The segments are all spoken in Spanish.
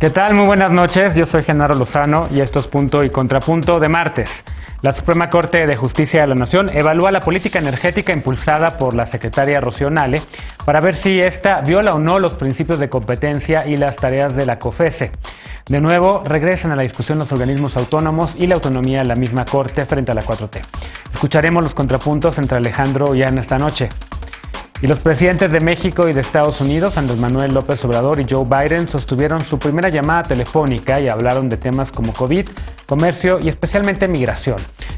¿Qué tal? Muy buenas noches, yo soy Genaro Lozano y esto es Punto y Contrapunto de martes. La Suprema Corte de Justicia de la Nación evalúa la política energética impulsada por la secretaria Rocío Nale para ver si esta viola o no los principios de competencia y las tareas de la COFECE. De nuevo, regresan a la discusión los organismos autónomos y la autonomía de la misma Corte frente a la 4T. Escucharemos los contrapuntos entre Alejandro y Ana esta noche. Y los presidentes de México y de Estados Unidos, Andrés Manuel López Obrador y Joe Biden, sostuvieron su primera llamada telefónica y hablaron de temas como COVID, comercio y especialmente migración.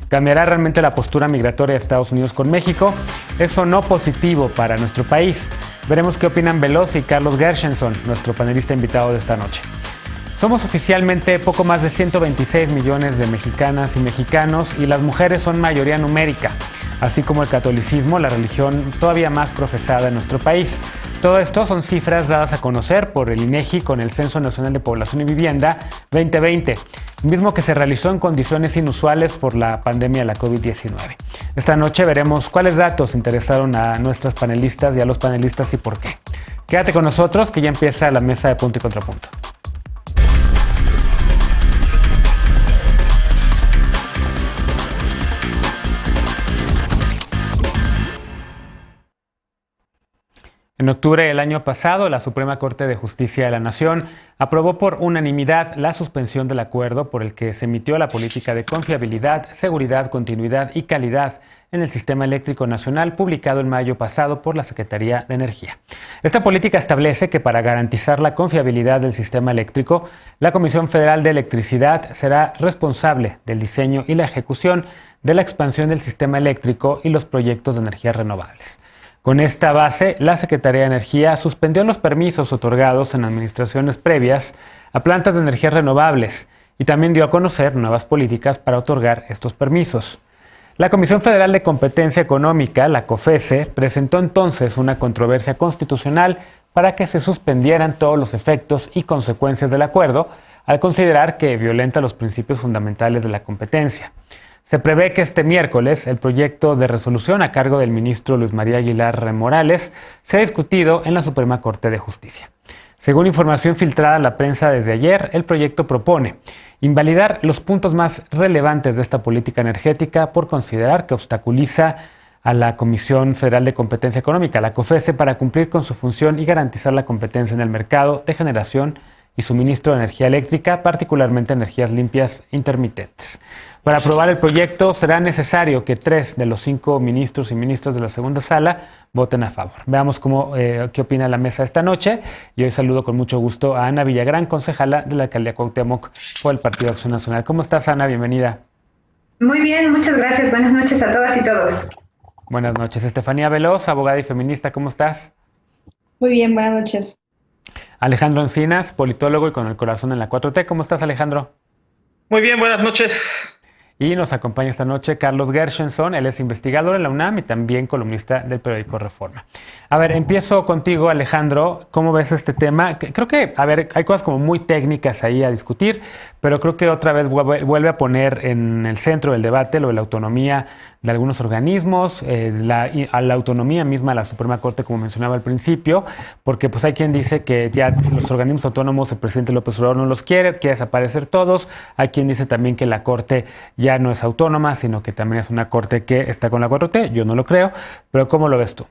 ¿Cambiará realmente la postura migratoria de Estados Unidos con México? ¿Es o no positivo para nuestro país? Veremos qué opinan Veloz y Carlos Gershenson, nuestro panelista invitado de esta noche. Somos oficialmente poco más de 126 millones de mexicanas y mexicanos y las mujeres son mayoría numérica, así como el catolicismo, la religión todavía más profesada en nuestro país. Todo esto son cifras dadas a conocer por el INEGI con el Censo Nacional de Población y Vivienda 2020, mismo que se realizó en condiciones inusuales por la pandemia de la COVID-19. Esta noche veremos cuáles datos interesaron a nuestras panelistas y a los panelistas y por qué. Quédate con nosotros que ya empieza la mesa de Punto y Contrapunto. En octubre del año pasado, la Suprema Corte de Justicia de la Nación aprobó por unanimidad la suspensión del acuerdo por el que se emitió la política de confiabilidad, seguridad, continuidad y calidad en el Sistema Eléctrico Nacional, publicado en mayo pasado por la Secretaría de Energía. Esta política establece que para garantizar la confiabilidad del sistema eléctrico, la Comisión Federal de Electricidad será responsable del diseño y la ejecución de la expansión del sistema eléctrico y los proyectos de energías renovables. Con esta base, la Secretaría de Energía suspendió los permisos otorgados en administraciones previas a plantas de energías renovables y también dio a conocer nuevas políticas para otorgar estos permisos. La Comisión Federal de Competencia Económica, la COFECE, presentó entonces una controversia constitucional para que se suspendieran todos los efectos y consecuencias del acuerdo, al considerar que violenta los principios fundamentales de la competencia. Se prevé que este miércoles el proyecto de resolución a cargo del ministro Luis María Aguilar Morales sea discutido en la Suprema Corte de Justicia. Según información filtrada a la prensa desde ayer, el proyecto propone invalidar los puntos más relevantes de esta política energética por considerar que obstaculiza a la Comisión Federal de Competencia Económica, la COFECE, para cumplir con su función y garantizar la competencia en el mercado de generación y suministro de energía eléctrica, particularmente energías limpias intermitentes. Para aprobar el proyecto será necesario que 3 de los 5 ministros y ministras de la segunda sala voten a favor. Veamos qué opina la mesa esta noche. Y hoy saludo con mucho gusto a Ana Villagrán, concejala de la alcaldía Cuauhtémoc por el Partido Acción Nacional. ¿Cómo estás, Ana? Bienvenida. Muy bien, muchas gracias. Buenas noches a todas y todos. Buenas noches. Estefanía Veloz, abogada y feminista, ¿cómo estás? Muy bien, buenas noches. Alejandro Encinas, politólogo y con el corazón en la 4T. ¿Cómo estás, Alejandro? Muy bien, buenas noches. Y nos acompaña esta noche Carlos Gershenson, él es investigador en la UNAM y también columnista del periódico Reforma. A ver, empiezo contigo, Alejandro. ¿Cómo ves este tema? Creo que, a ver, hay cosas como muy técnicas ahí a discutir, pero creo que otra vez vuelve a poner en el centro del debate lo de la autonomía de algunos organismos, a la autonomía misma de la Suprema Corte, como mencionaba al principio, porque pues hay quien dice que ya los organismos autónomos, el presidente López Obrador no los quiere desaparecer todos. Hay quien dice también que la Corte ya no es autónoma, sino que también es una Corte que está con la 4T. Yo no lo creo, pero ¿cómo lo ves tú?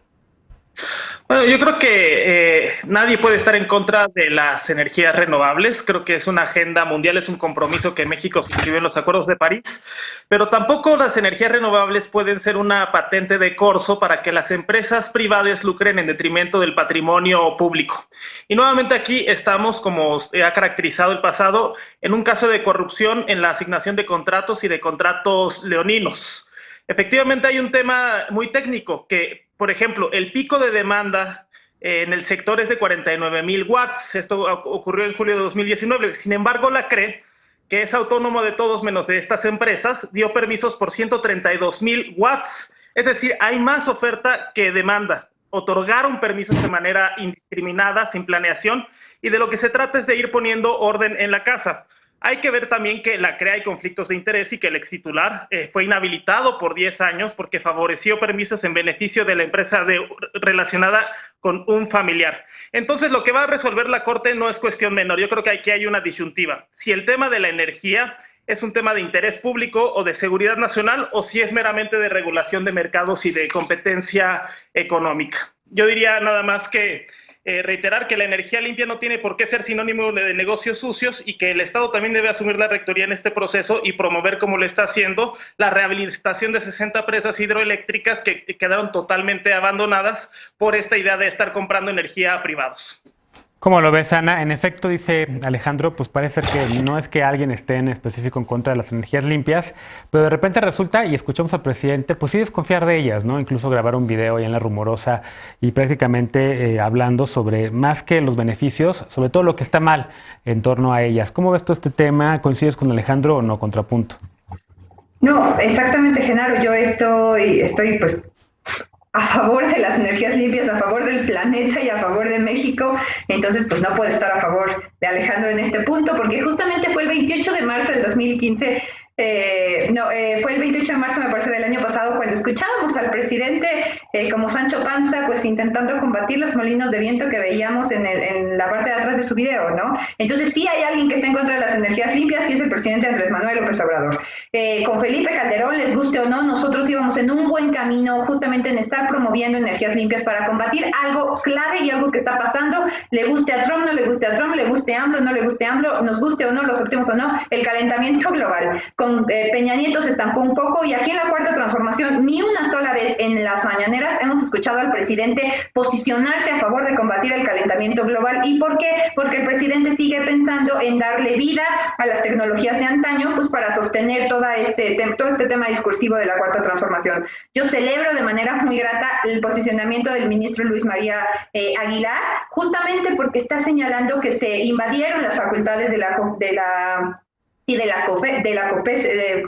Bueno, yo creo que nadie puede estar en contra de las energías renovables. Creo que es una agenda mundial, es un compromiso que México suscribió en los acuerdos de París, pero tampoco las energías renovables pueden ser una patente de corso para que las empresas privadas lucren en detrimento del patrimonio público. Y nuevamente aquí estamos, como ha caracterizado el pasado, en un caso de corrupción en la asignación de contratos y de contratos leoninos. Efectivamente hay un tema muy técnico que, por ejemplo, el pico de demanda en el sector es de 49,000 watts. Esto ocurrió en julio de 2019. Sin embargo, la CRE, que es autónomo de todos menos de estas empresas, dio permisos por 132,000 watts. Es decir, hay más oferta que demanda. Otorgaron permisos de manera indiscriminada, sin planeación, y de lo que se trata es de ir poniendo orden en la casa. Hay que ver también que la CREA hay conflictos de interés y que el ex titular fue inhabilitado por 10 años porque favoreció permisos en beneficio de la empresa relacionada con un familiar. Entonces, lo que va a resolver la Corte no es cuestión menor. Yo creo que aquí hay una disyuntiva. Si el tema de la energía es un tema de interés público o de seguridad nacional, o si es meramente de regulación de mercados y de competencia económica. Yo diría nada más que reiterar que la energía limpia no tiene por qué ser sinónimo de negocios sucios y que el Estado también debe asumir la rectoría en este proceso y promover, como lo está haciendo, la rehabilitación de 60 presas hidroeléctricas que quedaron totalmente abandonadas por esta idea de estar comprando energía a privados. ¿Cómo lo ves, Ana? En efecto, dice Alejandro, pues parece ser que no es que alguien esté en específico en contra de las energías limpias, pero de repente resulta, y escuchamos al presidente, pues sí desconfiar de ellas, ¿no? Incluso grabar un video ahí en La Rumorosa y prácticamente hablando sobre, más que los beneficios, sobre todo lo que está mal en torno a ellas. ¿Cómo ves todo este tema? ¿Coincides con Alejandro o no? Contrapunto. No, exactamente, Genaro. Yo estoy pues a favor de las energías limpias, a favor del planeta y a favor de México. Entonces, pues no puedo estar a favor de Alejandro en este punto, porque justamente fue el 28 de marzo del 2015, fue el 28 de marzo, me parece, del año pasado, cuando escuchábamos al presidente como Sancho Panza, pues intentando combatir los molinos de viento que veíamos en la parte de atrás de su video, ¿no? Entonces sí hay alguien que está en contra de las energías limpias y es el presidente Andrés Manuel López Obrador. Con Felipe Calderón, les guste o no, nosotros íbamos en un buen camino justamente en estar promoviendo energías limpias para combatir algo clave y algo que está pasando, le guste a Trump, no le guste a Trump, le guste a AMLO, no le guste a AMLO, nos guste o no, lo aceptemos o no, el calentamiento global. Con Peña Nieto se estancó un poco y aquí en la Cuarta Transformación ni una sola vez en las mañaneras hemos escuchado al presidente posicionarse a favor de combatir el calentamiento global. ¿Y por qué? Porque el presidente sigue pensando en darle vida a las tecnologías de antaño, pues para sostener todo este tema discursivo de la Cuarta Transformación. Yo celebro de manera muy grata el posicionamiento del ministro Luis María Aguilar, justamente porque está señalando que se invadieron las facultades de la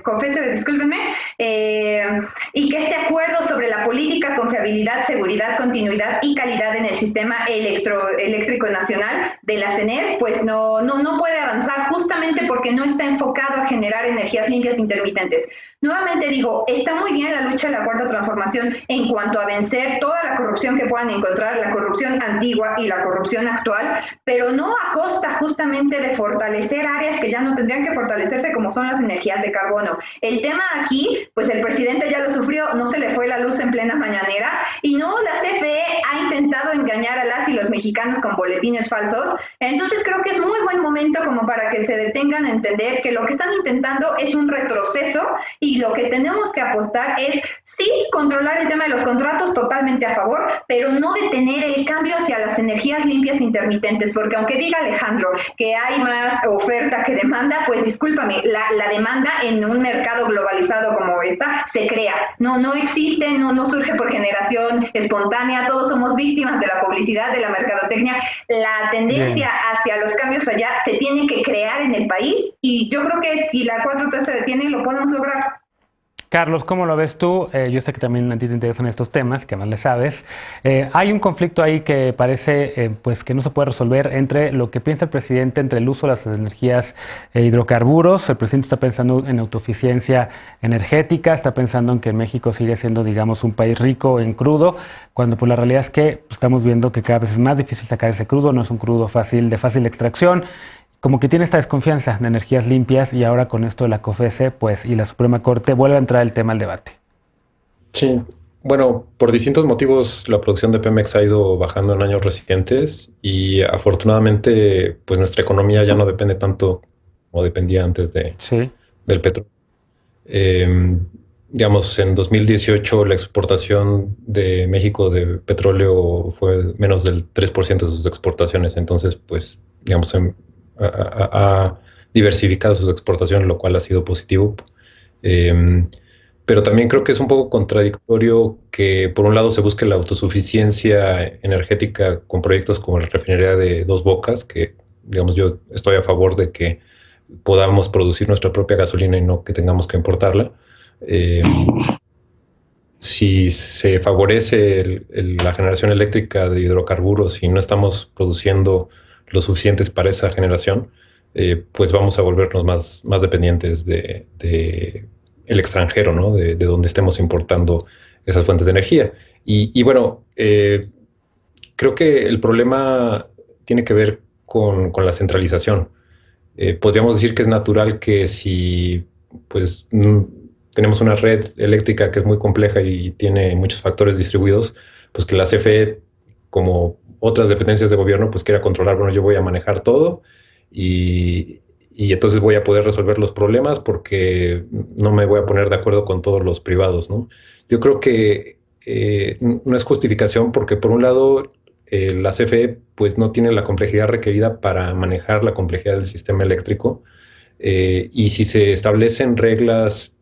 COFESE, discúlpenme, y que este acuerdo sobre la política, confiabilidad, seguridad, continuidad y calidad en el sistema eléctrico nacional de la CENER, pues no puede avanzar justamente porque no está enfocado a generar energías limpias intermitentes. Nuevamente digo, está muy bien la lucha de la Cuarta Transformación en cuanto a vencer toda la corrupción que puedan encontrar, la corrupción antigua y la corrupción actual, pero no a costa justamente de fortalecer áreas que ya no tendrían que fortalecerse, como son las energías de carbono. El tema aquí, pues el presidente ya lo sufrió, no se le fue la luz en plena mañanera, y no, la CFE ha intentado engañar a las y los mexicanos con boletines falsos. Entonces creo que es muy buen momento como para que se detengan a entender que lo que están intentando es un retroceso y lo que tenemos que apostar es sí controlar el tema de los contratos, totalmente a favor, pero no detener el cambio hacia las energías limpias intermitentes, porque aunque diga Alejandro que hay más oferta que demanda, pues discúlpame, la demanda en un mercado globalizado como esta se crea, no existe, no surge por generación espontánea, todos somos víctimas de la publicidad, de la mercadotecnia. La tendencia hacia los cambios allá se tiene que crear en el país y yo creo que si la 4T se detiene lo podemos lograr. Carlos, ¿cómo lo ves tú? Yo sé que también a ti te interesan estos temas, que más le sabes. Hay un conflicto ahí que parece pues que no se puede resolver entre lo que piensa el presidente, entre el uso de las energías hidrocarburos. El presidente está pensando en autoeficiencia energética, está pensando en que México sigue siendo, digamos, un país rico en crudo, cuando pues la realidad es que estamos viendo que cada vez es más difícil sacar ese crudo, no es un crudo de fácil extracción. Como que tiene esta desconfianza de energías limpias y ahora con esto de la COFESE pues, y la Suprema Corte vuelve a entrar el tema al debate. Sí, bueno, por distintos motivos la producción de Pemex ha ido bajando en años recientes y afortunadamente pues nuestra economía ya no depende tanto como dependía antes del petróleo. Digamos, en 2018 la exportación de México de petróleo fue menos del 3% de sus exportaciones, entonces pues digamos ha diversificado sus exportaciones, lo cual ha sido positivo. Pero también creo que es un poco contradictorio que por un lado se busque la autosuficiencia energética con proyectos como la refinería de Dos Bocas, que digamos yo estoy a favor de que podamos producir nuestra propia gasolina y no que tengamos que importarla. Si se favorece la generación eléctrica de hidrocarburos y no estamos produciendo lo suficientes para esa generación, pues vamos a volvernos más dependientes de el extranjero, ¿no? De donde estemos importando esas fuentes de energía. Y bueno, creo que el problema tiene que ver con la centralización. Podríamos decir que es natural que si pues tenemos una red eléctrica que es muy compleja y tiene muchos factores distribuidos, pues que la CFE, como otras dependencias de gobierno, pues quiera controlar, bueno, yo voy a manejar todo y entonces voy a poder resolver los problemas porque no me voy a poner de acuerdo con todos los privados, ¿no? Yo creo que no es justificación porque, por un lado, la CFE pues no tiene la complejidad requerida para manejar la complejidad del sistema eléctrico, y si se establecen reglas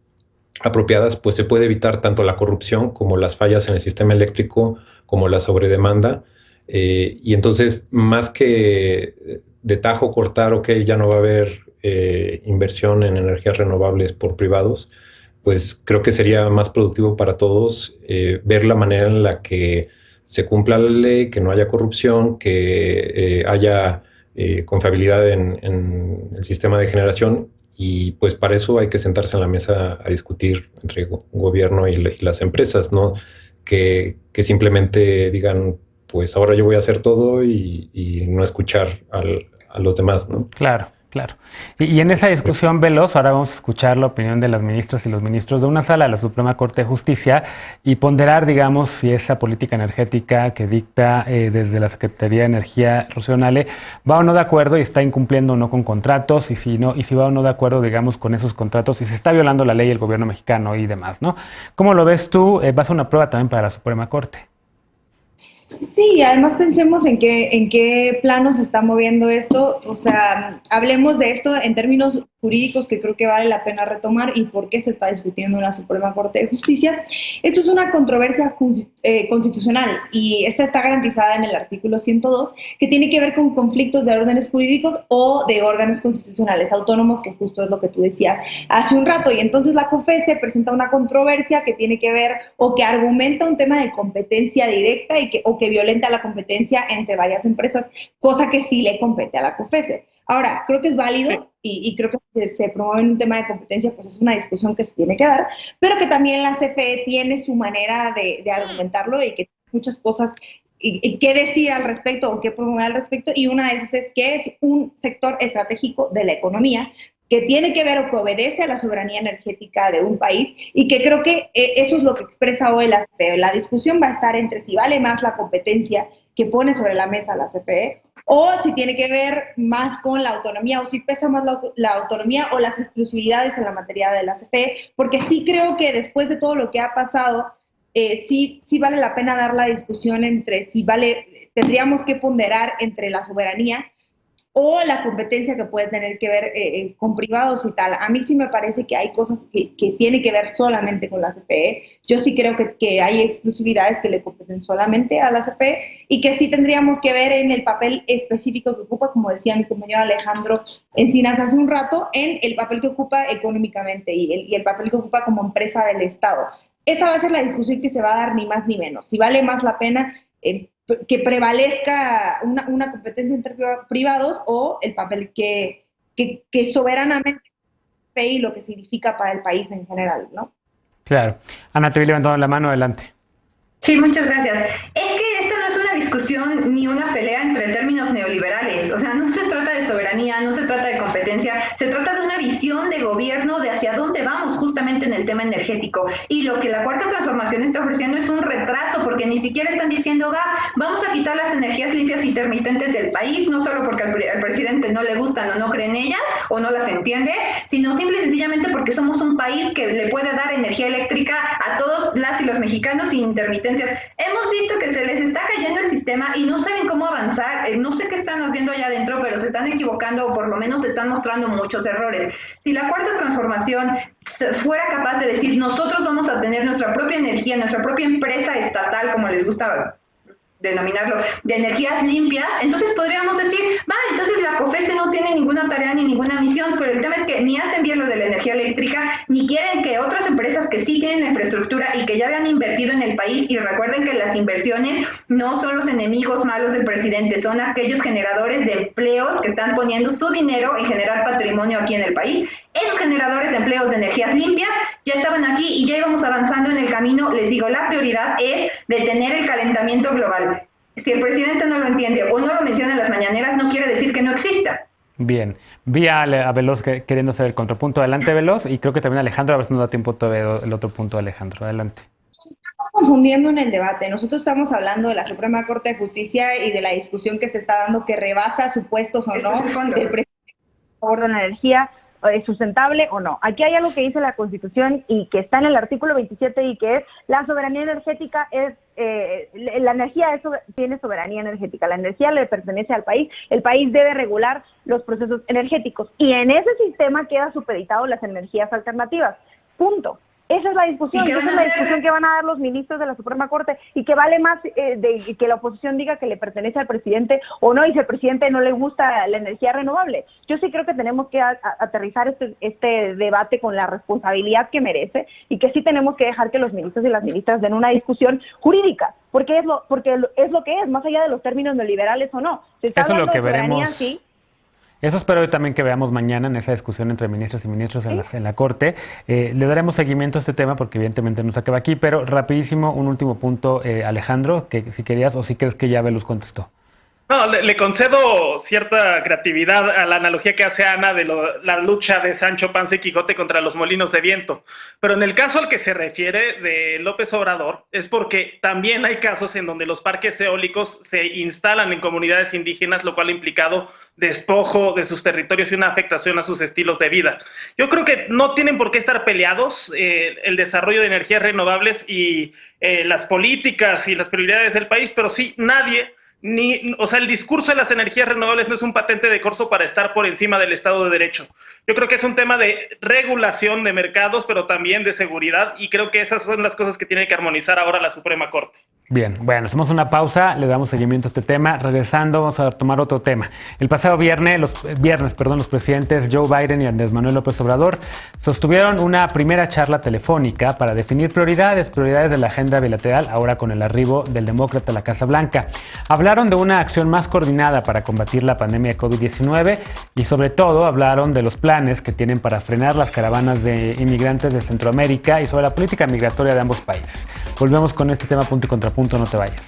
apropiadas, pues se puede evitar tanto la corrupción como las fallas en el sistema eléctrico, como la sobredemanda, y entonces más que de tajo cortar, ok, ya no va a haber inversión en energías renovables por privados, pues creo que sería más productivo para todos ver la manera en la que se cumpla la ley, que no haya corrupción, que haya confiabilidad en el sistema de generación, y pues para eso hay que sentarse en la mesa a discutir entre gobierno y las empresas, ¿no? Que simplemente digan, pues ahora yo voy a hacer todo y no escuchar a los demás, ¿no? Claro. Claro. Y en esa discusión veloz, ahora vamos a escuchar la opinión de las ministras y los ministros de una sala de la Suprema Corte de Justicia y ponderar, digamos, si esa política energética que dicta desde la Secretaría de Energía, Rocío Nale, va o no de acuerdo y está incumpliendo o no con contratos, y si no, y si va o no de acuerdo, digamos, con esos contratos, y se está violando la ley el gobierno mexicano y demás, ¿no? ¿Cómo lo ves tú? Va a ser una prueba también para la Suprema Corte. Sí, además pensemos en qué plano se está moviendo esto, o sea, hablemos de esto en términos jurídicos que creo que vale la pena retomar y por qué se está discutiendo en la Suprema Corte de Justicia. Esto es una controversia constitucional y esta está garantizada en el artículo 102, que tiene que ver con conflictos de órdenes jurídicos o de órganos constitucionales autónomos, que justo es lo que tú decías hace un rato. Y entonces la COFECE presenta una controversia que tiene que ver o que argumenta un tema de competencia directa o que violenta la competencia entre varias empresas, cosa que sí le compete a la COFECE. Ahora, creo que es válido y creo que se promueve en un tema de competencia, pues es una discusión que se tiene que dar, pero que también la CFE tiene su manera de argumentarlo y que tiene muchas cosas qué decir al respecto o qué promover al respecto, y una de esas es que es un sector estratégico de la economía que tiene que ver o que obedece a la soberanía energética de un país, y que creo que eso es lo que expresa hoy la CFE. La discusión va a estar entre si vale más la competencia que pone sobre la mesa la CFE o si tiene que ver más con la autonomía, o si pesa más la autonomía o las exclusividades en la materia de la CFE, porque sí creo que después de todo lo que ha pasado, sí vale la pena dar la discusión entre tendríamos que ponderar entre la soberanía o la competencia que puede tener que ver con privados y tal. A mí sí me parece que hay cosas que tienen que ver solamente con la CFE. Yo sí creo que hay exclusividades que le competen solamente a la CFE y que sí tendríamos que ver en el papel específico que ocupa, como decía mi compañero Alejandro Encinas hace un rato, en el papel que ocupa económicamente y el papel que ocupa como empresa del Estado. Esa va a ser la discusión que se va a dar, ni más ni menos. Si vale más la pena que prevalezca una competencia entre privados o el papel que soberanamente y lo que significa para el país en general, ¿no? Claro. Ana, te vi levantando la mano, adelante. Sí, muchas gracias. Es que esta no es una discusión ni una pelea entre términos neoliberales. O sea, no se trata de soberanía, no se trata de competencia, se trata de una visión de gobierno de hacia dónde vamos justamente en el tema energético. Y lo que la Cuarta Transformación está ofreciendo es un retraso, porque ni siquiera están diciendo, vamos a quitar las energías limpias intermitentes del país, no solo porque al presidente no le gustan o no cree en ellas o no las entiende, sino simple y sencillamente porque somos un país que le puede dar energía eléctrica a todos las y los mexicanos sin intermitencias. Hemos visto que se les está cayendo el sistema y no saben cómo avanzar. No sé qué están haciendo allá adentro, pero se están equivocando o por lo menos se están mostrando muchos errores. Si la Cuarta Transformación fuera capaz de decir, nosotros vamos a tener nuestra propia energía, nuestra propia empresa estatal, como les gusta denominarlo, de energías limpias, entonces podríamos decir, entonces la COFECE no tiene ninguna tarea ni ninguna misión, pero el tema es que ni hacen bien lo de la energía energía eléctrica, ni quieren que otras empresas que sí tienen infraestructura y que ya habían invertido en el país, y recuerden que las inversiones no son los enemigos malos del presidente, son aquellos generadores de empleos que están poniendo su dinero en generar patrimonio aquí en el país. Esos generadores de empleos de energías limpias ya estaban aquí y ya íbamos avanzando en el camino. Les digo, la prioridad es detener el calentamiento global. Si el presidente no lo entiende o no lo menciona en las mañaneras, no quiere decir que no exista. Bien, vi a Veloz queriendo hacer el contrapunto. Adelante, Veloz, y creo que también Alejandro, a ver si nos da tiempo todavía el otro punto de Alejandro. Adelante. Estamos confundiendo en el debate. Nosotros estamos hablando de la Suprema Corte de Justicia y de la discusión que se está dando, que rebasa supuestos o no del presidente a favor de la energía. ¿Es sustentable o no? Aquí hay algo que dice la Constitución y que está en el artículo 27 y que es la soberanía energética, la energía tiene soberanía energética, la energía le pertenece al país, el país debe regular los procesos energéticos y en ese sistema queda supeditado las energías alternativas, punto. Esa es la discusión, esa es la discusión que van a dar los ministros de la Suprema Corte y que vale más de que la oposición diga que le pertenece al presidente o no, y si al presidente no le gusta la energía renovable. Yo sí creo que tenemos que aterrizar este debate con la responsabilidad que merece y que sí tenemos que dejar que los ministros y las ministras den una discusión jurídica, porque es lo que es, más allá de los términos neoliberales o no. Se está Eso es lo que veremos. Sí. Eso espero también que veamos mañana en esa discusión entre ministras y ministros en la Corte. Le daremos seguimiento a este tema porque evidentemente no se acaba aquí, pero rapidísimo, un último punto, Alejandro, que si querías o si crees que ya Velus contestó. No, le concedo cierta creatividad a la analogía que hace Ana de la lucha de Sancho Panza y Quijote contra los molinos de viento. Pero en el caso al que se refiere de López Obrador, es porque también hay casos en donde los parques eólicos se instalan en comunidades indígenas, lo cual ha implicado despojo de sus territorios y una afectación a sus estilos de vida. Yo creo que no tienen por qué estar peleados el desarrollo de energías renovables y las políticas y las prioridades del país, pero sí nadie... el discurso de las energías renovables no es un patente de corso para estar por encima del Estado de Derecho. Yo creo que es un tema de regulación de mercados, pero también de seguridad, y creo que esas son las cosas que tiene que armonizar ahora la Suprema Corte. Bien, bueno, hacemos una pausa, le damos seguimiento a este tema. Regresando, vamos a tomar otro tema. El pasado viernes, los presidentes Joe Biden y Andrés Manuel López Obrador sostuvieron una primera charla telefónica para definir prioridades de la agenda bilateral, ahora con el arribo del demócrata a la Casa Blanca. Hablaron de una acción más coordinada para combatir la pandemia de COVID-19 y sobre todo hablaron de los planes que tienen para frenar las caravanas de inmigrantes de Centroamérica y sobre la política migratoria de ambos países. Volvemos con este tema punto y contrapunto, no te vayas.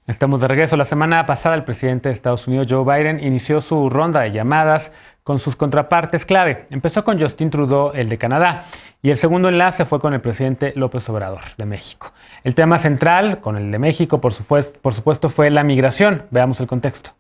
Estamos de regreso. La semana pasada el presidente de Estados Unidos, Joe Biden, inició su ronda de llamadas con sus contrapartes clave. Empezó con Justin Trudeau, el de Canadá, y el segundo enlace fue con el presidente López Obrador, de México. El tema central, con el de México, por supuesto, fue la migración. Veamos el contexto.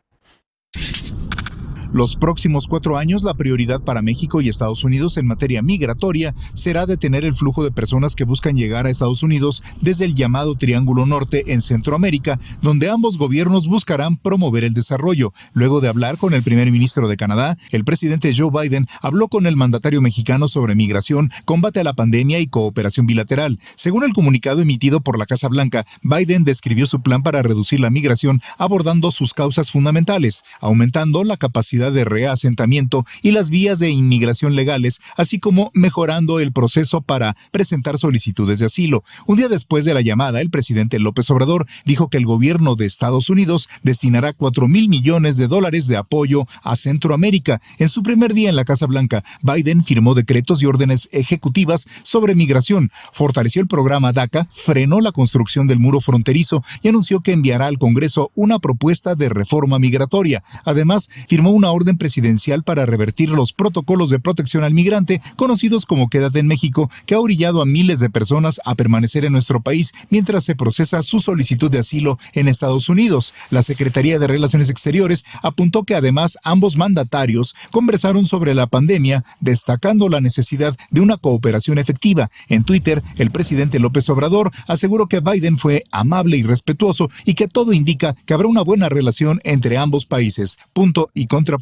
Los próximos 4 años, la prioridad para México y Estados Unidos en materia migratoria será detener el flujo de personas que buscan llegar a Estados Unidos desde el llamado Triángulo Norte en Centroamérica, donde ambos gobiernos buscarán promover el desarrollo. Luego de hablar con el primer ministro de Canadá, el presidente Joe Biden habló con el mandatario mexicano sobre migración, combate a la pandemia y cooperación bilateral. Según el comunicado emitido por la Casa Blanca, Biden describió su plan para reducir la migración abordando sus causas fundamentales, aumentando la capacidad de reasentamiento y las vías de inmigración legales, así como mejorando el proceso para presentar solicitudes de asilo. Un día después de la llamada, el presidente López Obrador dijo que el gobierno de Estados Unidos destinará $4,000 millones de apoyo a Centroamérica. En su primer día en la Casa Blanca, Biden firmó decretos y órdenes ejecutivas sobre migración, fortaleció el programa DACA, frenó la construcción del muro fronterizo y anunció que enviará al Congreso una propuesta de reforma migratoria. Además, firmó una orden presidencial para revertir los protocolos de protección al migrante, conocidos como Quédate en México, que ha orillado a miles de personas a permanecer en nuestro país mientras se procesa su solicitud de asilo en Estados Unidos. La Secretaría de Relaciones Exteriores apuntó que además ambos mandatarios conversaron sobre la pandemia, destacando la necesidad de una cooperación efectiva. En Twitter, el presidente López Obrador aseguró que Biden fue amable y respetuoso y que todo indica que habrá una buena relación entre ambos países. Punto y contrapunto.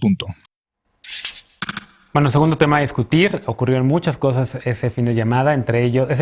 Bueno, segundo tema a discutir, ocurrieron muchas cosas ese fin de semana, entre ellos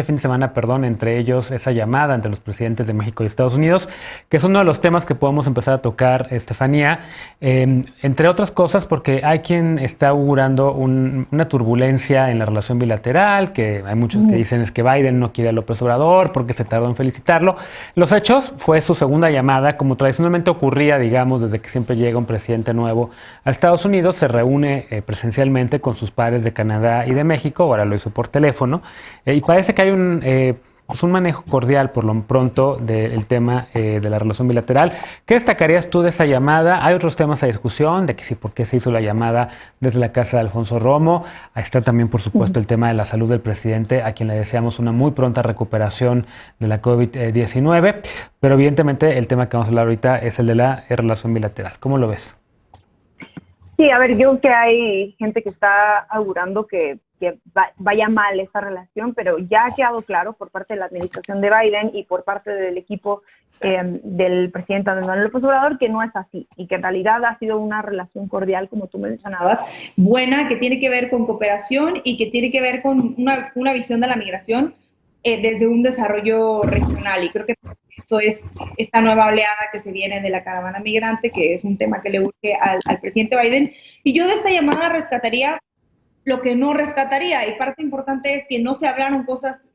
esa llamada entre los presidentes de México y Estados Unidos, que es uno de los temas que podemos empezar a tocar, Estefanía, entre otras cosas porque hay quien está augurando una turbulencia en la relación bilateral, que hay muchos que dicen es que Biden no quiere a López Obrador porque se tardó en felicitarlo. Los hechos fue su segunda llamada, como tradicionalmente ocurría, digamos, desde que siempre llega un presidente nuevo a Estados Unidos, se reúne presencialmente con sus pares de Canadá y de México, ahora lo hizo por teléfono, y parece que hay un manejo cordial por lo pronto del tema de la relación bilateral. ¿Qué destacarías tú de esa llamada? Hay otros temas a discusión, de que sí, por qué se hizo la llamada desde la casa de Alfonso Romo. Ahí está también, por supuesto, el tema de la salud del presidente, a quien le deseamos una muy pronta recuperación de la COVID-19, pero evidentemente el tema que vamos a hablar ahorita es el de la relación bilateral. ¿Cómo lo ves? Sí, a ver, yo creo que hay gente que está augurando que vaya mal esta relación, pero ya ha quedado claro por parte de la administración de Biden y por parte del equipo del presidente Andrés Manuel López Obrador que no es así y que en realidad ha sido una relación cordial, como tú mencionabas, buena, que tiene que ver con cooperación y que tiene que ver con una visión de la migración desde un desarrollo regional, y creo que eso es esta nueva oleada que se viene de la caravana migrante, que es un tema que le urge al presidente Biden. Y yo de esta llamada rescataría lo que no rescataría, y parte importante es que no se hablaron cosas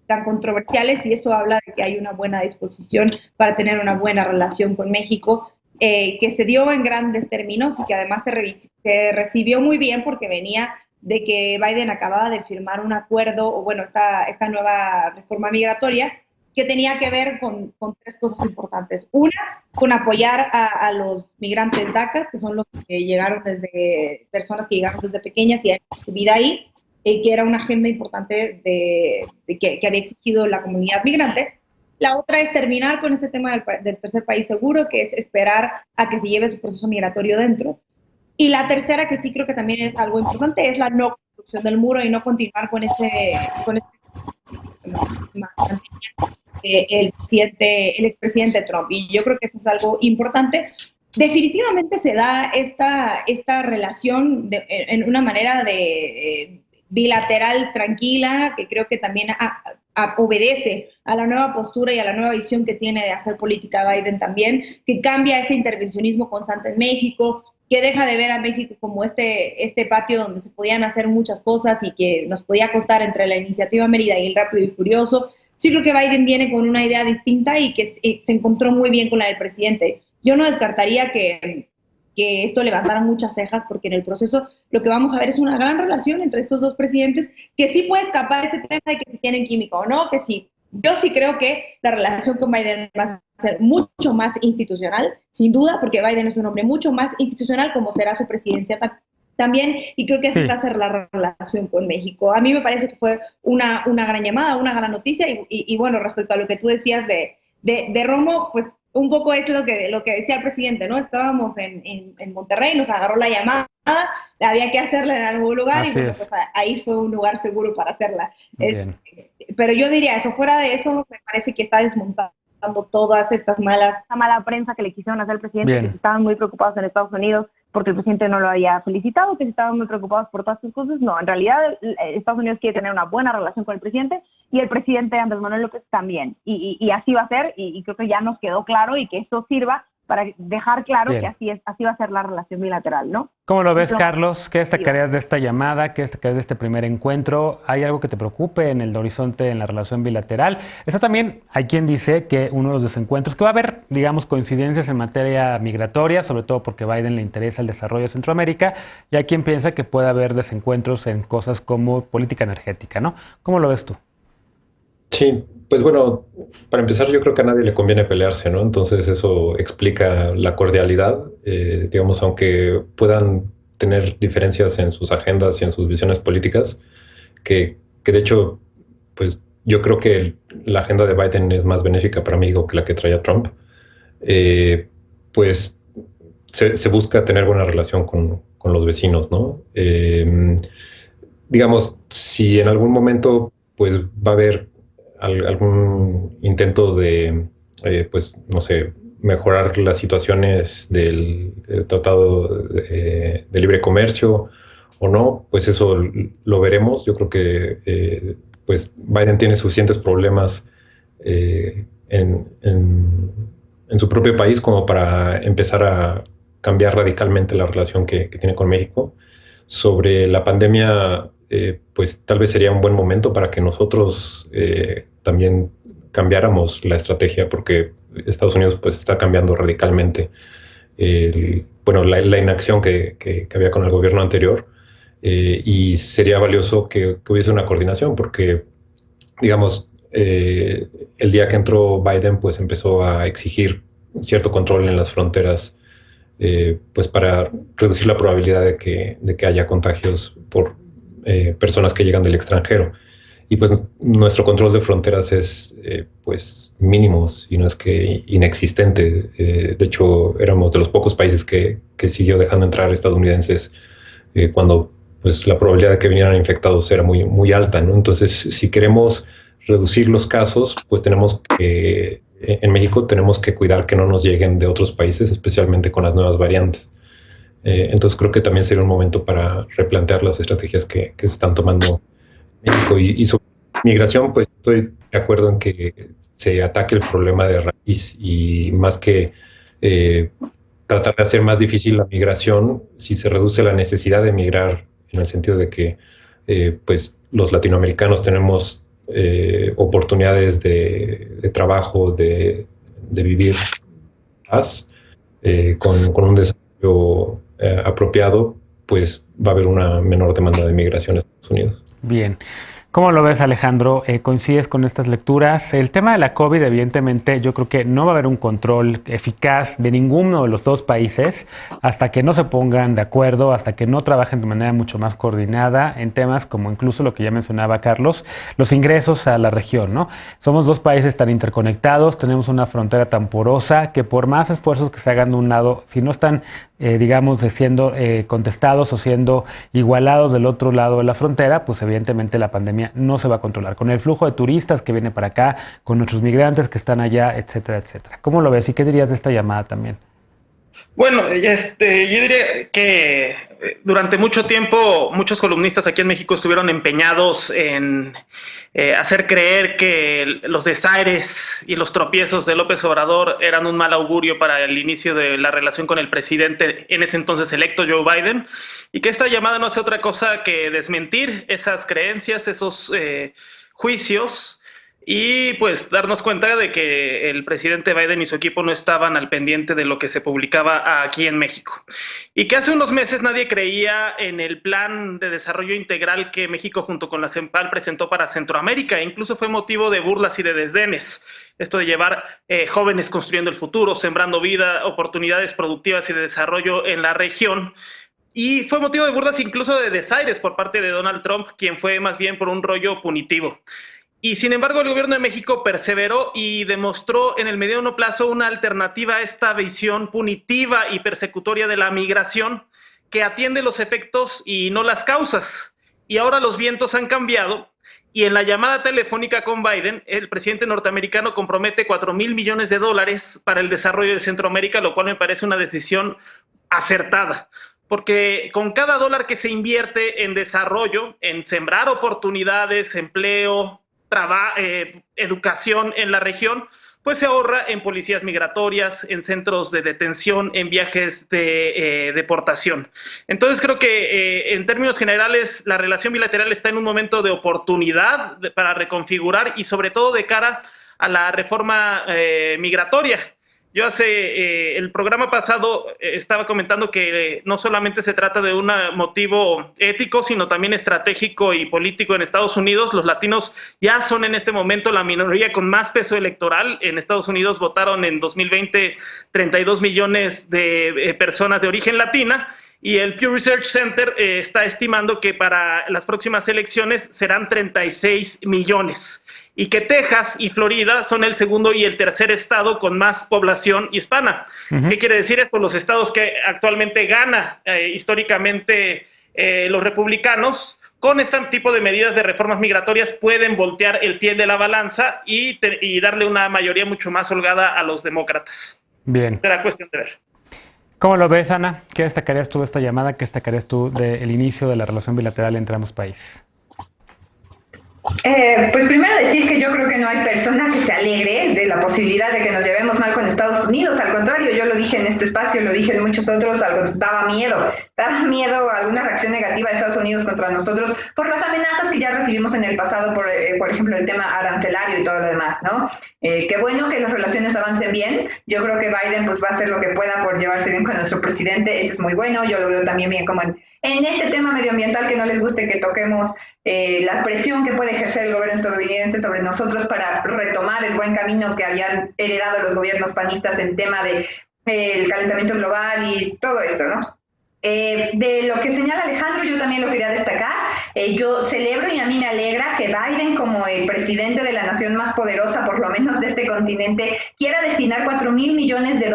tan controversiales, y eso habla de que hay una buena disposición para tener una buena relación con México, que se dio en grandes términos y que además se recibió muy bien porque venía de que Biden acababa de firmar un acuerdo, o bueno, esta nueva reforma migratoria, que tenía que ver con tres cosas importantes. Una, con apoyar a los migrantes DACA, que son los que llegaron personas que llegaron desde pequeñas y han hecho su vida ahí, que era una agenda importante que había exigido la comunidad migrante. La otra es terminar con este tema del tercer país seguro, que es esperar a que se lleve su proceso migratorio dentro. Y la tercera, que sí creo que también es algo importante, es la no construcción del muro y no continuar con el expresidente Trump. Y yo creo que eso es algo importante. Definitivamente se da esta relación en una manera bilateral tranquila, que creo que también obedece a la nueva postura y a la nueva visión que tiene de hacer política Biden también, que cambia ese intervencionismo constante en México, que deja de ver a México como este patio donde se podían hacer muchas cosas y que nos podía costar entre la iniciativa Mérida y el Rápido y Furioso. Sí creo que Biden viene con una idea distinta y que se encontró muy bien con la del presidente. Yo no descartaría que esto levantara muchas cejas, porque en el proceso lo que vamos a ver es una gran relación entre estos dos presidentes, que sí puede escapar ese tema de que si tienen química o no, que sí. Yo sí creo que la relación con Biden va a ser mucho más institucional, sin duda, porque Biden es un hombre mucho más institucional, como será su presidencia también, y creo que así va a ser la relación con México. A mí me parece que fue una gran llamada, una gran noticia, y bueno, respecto a lo que tú decías de Romo, pues un poco es lo que decía el presidente, ¿no? Estábamos en Monterrey, nos agarró la llamada, había que hacerla en algún lugar, y bueno, pues ahí fue un lugar seguro para hacerla. Pero yo diría eso, fuera de eso, me parece que está desmontando todas estas esta mala prensa que le quisieron hacer al presidente, que estaban muy preocupados en Estados Unidos porque el presidente no lo había felicitado, que estaban muy preocupados por todas sus cosas. No, en realidad Estados Unidos quiere tener una buena relación con el presidente, y el presidente Andrés Manuel López también, y así va a ser, y creo que ya nos quedó claro, y que esto sirva para dejar claro que así va a ser la relación bilateral, ¿no? ¿Cómo lo ves, Carlos? ¿Qué destacarías de esta llamada? ¿Qué destacarías de este primer encuentro? ¿Hay algo que te preocupe en el horizonte en la relación bilateral? Está también, hay quien dice que uno de los desencuentros, que va a haber, digamos, coincidencias en materia migratoria, sobre todo porque a Biden le interesa el desarrollo de Centroamérica, y hay quien piensa que puede haber desencuentros en cosas como política energética, ¿no? ¿Cómo lo ves tú? Sí, pues bueno, para empezar yo creo que a nadie le conviene pelearse, ¿no? Entonces eso explica la cordialidad, digamos, aunque puedan tener diferencias en sus agendas y en sus visiones políticas, que de hecho, pues yo creo que la agenda de Biden es más benéfica para México que la que traía Trump, pues se busca tener buena relación con los vecinos, ¿no? Digamos, si en algún momento pues va a haber algún intento de, pues, no sé, mejorar las situaciones del Tratado de Libre Comercio, o no, pues eso lo veremos. Yo creo que pues Biden tiene suficientes problemas en su propio país como para empezar a cambiar radicalmente la relación que tiene con México. Sobre la pandemia, pues tal vez sería un buen momento para que nosotros también cambiáramos la estrategia, porque Estados Unidos pues está cambiando radicalmente la inacción que había con el gobierno anterior, y sería valioso que hubiese una coordinación, porque digamos, el día que entró Biden pues empezó a exigir cierto control en las fronteras, pues para reducir la probabilidad de que haya contagios por personas que llegan del extranjero. Y pues nuestro control de fronteras es pues mínimos, y no es que inexistente. De hecho, éramos de los pocos países que siguió dejando entrar estadounidenses cuando pues la probabilidad de que vinieran infectados era muy, muy alta, ¿no? Entonces, si queremos reducir los casos, pues en México tenemos que cuidar que no nos lleguen de otros países, especialmente con las nuevas variantes. Entonces creo que también sería un momento para replantear las estrategias que se están tomando en México. Y sobre migración, pues estoy de acuerdo en que se ataque el problema de raíz, y más que tratar de hacer más difícil la migración, si se reduce la necesidad de migrar, en el sentido de que pues los latinoamericanos tenemos oportunidades de trabajo, de vivir más, con un desarrollo apropiado, pues va a haber una menor demanda de migración a Estados Unidos. Bien. ¿Cómo lo ves, Alejandro? ¿Coincides con estas lecturas? El tema de la COVID, evidentemente, yo creo que no va a haber un control eficaz de ninguno de los dos países hasta que no se pongan de acuerdo, hasta que no trabajen de manera mucho más coordinada en temas como incluso lo que ya mencionaba Carlos, los ingresos a la región, ¿no? Somos dos países tan interconectados, tenemos una frontera tan porosa que por más esfuerzos que se hagan de un lado, si no están digamos, siendo contestados o siendo igualados del otro lado de la frontera, pues evidentemente la pandemia no se va a controlar. Con el flujo de turistas que viene para acá, con nuestros migrantes que están allá, etcétera, etcétera. ¿Cómo lo ves y qué dirías de esta llamada también? Bueno, yo diría que durante mucho tiempo muchos columnistas aquí en México estuvieron empeñados en hacer creer que los desaires y los tropiezos de López Obrador eran un mal augurio para el inicio de la relación con el presidente en ese entonces electo, Joe Biden, y que esta llamada no hace otra cosa que desmentir esas creencias, esos juicios, y pues darnos cuenta de que el presidente Biden y su equipo no estaban al pendiente de lo que se publicaba aquí en México. Y que hace unos meses nadie creía en el plan de desarrollo integral que México junto con la CENPAL presentó para Centroamérica. E incluso fue motivo de burlas y de desdenes. Esto de llevar jóvenes construyendo el futuro, sembrando vida, oportunidades productivas y de desarrollo en la región. Y fue motivo de burlas, incluso de desaires por parte de Donald Trump, quien fue más bien por un rollo punitivo. Y sin embargo, el gobierno de México perseveró y demostró en el mediano plazo una alternativa a esta visión punitiva y persecutoria de la migración, que atiende los efectos y no las causas. Y ahora los vientos han cambiado, y en la llamada telefónica con Biden, el presidente norteamericano compromete $4,000 millones para el desarrollo de Centroamérica, lo cual me parece una decisión acertada. Porque con cada dólar que se invierte en desarrollo, en sembrar oportunidades, empleo, educación en la región, pues se ahorra en policías migratorias, en centros de detención, en viajes de deportación. Entonces creo que en términos generales la relación bilateral está en un momento de oportunidad para reconfigurar, y sobre todo de cara a la reforma migratoria. Yo el programa pasado estaba comentando que no solamente se trata de un motivo ético, sino también estratégico y político en Estados Unidos. Los latinos ya son en este momento la minoría con más peso electoral. En Estados Unidos votaron en 2020 32 millones de personas de origen latina, y el Pew Research Center está estimando que para las próximas elecciones serán 36 millones. Y que Texas y Florida son el segundo y el tercer estado con más población hispana. ¿Qué quiere decir esto? Los estados que actualmente gana históricamente los republicanos, con este tipo de medidas de reformas migratorias pueden voltear el fiel de la balanza y darle una mayoría mucho más holgada a los demócratas. Bien. Será cuestión de ver. ¿Cómo lo ves, Ana? ¿Qué destacarías tú de esta llamada? ¿Qué destacarías tú del inicio de la relación bilateral entre ambos países? Pues primero decir que yo creo que no hay persona que se alegre de la posibilidad de que nos llevemos mal con Estados Unidos. Al contrario, yo lo dije en este espacio, lo dije en muchos otros, algo daba miedo alguna reacción negativa de Estados Unidos contra nosotros por las amenazas que ya recibimos en el pasado, por ejemplo, el tema arancelario y todo lo demás, ¿no? Qué bueno que las relaciones avancen bien. Yo creo que Biden pues va a hacer lo que pueda por llevarse bien con nuestro presidente. Eso es muy bueno. Yo lo veo también bien como en este tema medioambiental, que no les guste que toquemos la presión que puede ejercer el gobierno estadounidense sobre nosotros para retomar el buen camino que habían heredado los gobiernos panistas en tema de el calentamiento global y todo esto, ¿no? De lo que señala Alejandro, yo también lo quería destacar. Yo celebro y a mí me alegra que Biden, como el presidente de la nación más poderosa, por lo menos de este continente, quiera destinar $4,000 millones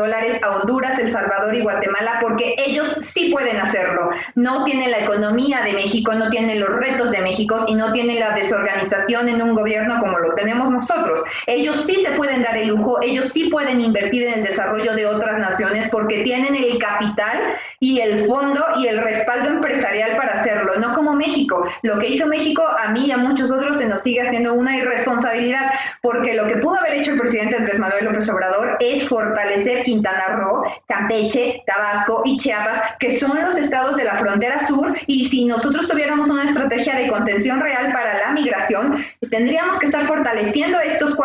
a Honduras, El Salvador y Guatemala, porque ellos sí pueden hacerlo. No tienen la economía de México, no tienen los retos de México y no tienen la desorganización en un gobierno como lo tenemos nosotros. Ellos sí se pueden dar el lujo, ellos sí pueden invertir en el desarrollo de otras naciones porque tienen el capital y el fondo y el respaldo empresarial para hacerlo, no como México. Lo que hizo México, a mí y a muchos otros, se nos sigue haciendo una irresponsabilidad, porque lo que pudo haber hecho el presidente Andrés Manuel López Obrador es fortalecer Quintana Roo, Campeche, Tabasco y Chiapas, que son los estados de la frontera sur, y si nosotros tuviéramos una estrategia de contención real para la migración, tendríamos que estar fortaleciendo estos